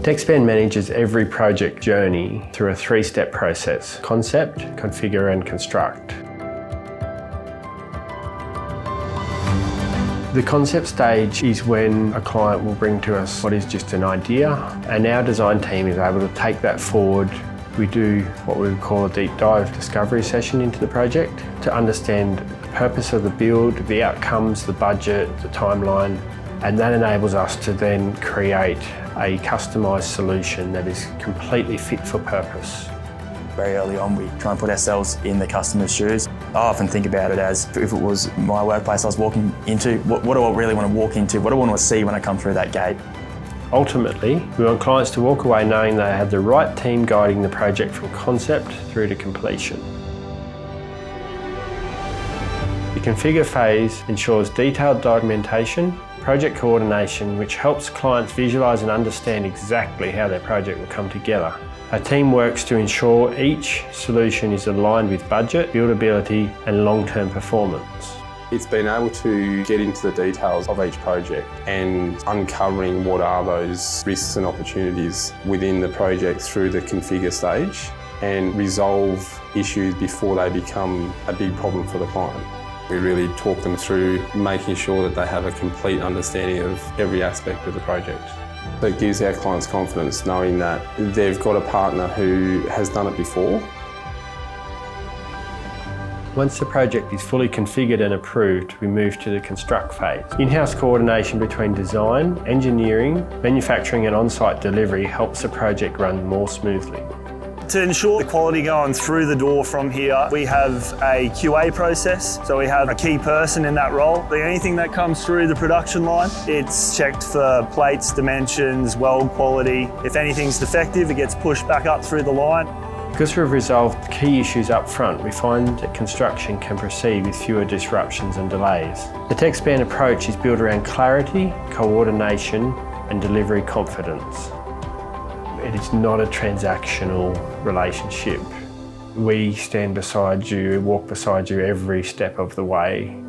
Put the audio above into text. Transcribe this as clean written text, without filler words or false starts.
TechSpan manages every project journey through a three-step process: concept, configure and construct. The concept stage is when a client will bring to us what is just an idea, and our design team is able to take that forward. We do what we would call a deep dive discovery session into the project to understand the purpose of the build, the outcomes, the budget, the timeline, and that enables us to then create a customised solution that is completely fit for purpose. Very early on, we try and put ourselves in the customer's shoes. I often think about it as if it was my workplace I was walking into, what do I really want to walk into? What do I want to see when I come through that gate? Ultimately, we want clients to walk away knowing they have the right team guiding the project from concept through to completion. The configure phase ensures detailed documentation, project coordination, which helps clients visualise and understand exactly how their project will come together. Our team works to ensure each solution is aligned with budget, buildability and long-term performance. It's been able to get into the details of each project and uncovering what are those risks and opportunities within the project through the configure stage and resolve issues before they become a big problem for the client. We really talk them through making sure that they have a complete understanding of every aspect of the project. So it gives our clients confidence knowing that they've got a partner who has done it before. Once the project is fully configured and approved, we move to the construct phase. In-house coordination between design, engineering, manufacturing and on-site delivery helps the project run more smoothly. To ensure the quality going through the door from here, we have a QA process, so we have a key person in that role. Anything that comes through the production line, it's checked for plates, dimensions, weld quality. If anything's defective, it gets pushed back up through the line. Because we've resolved key issues up front, we find that construction can proceed with fewer disruptions and delays. The TechSpan approach is built around clarity, coordination and delivery confidence. It is not a transactional relationship. We stand beside you, walk beside you every step of the way.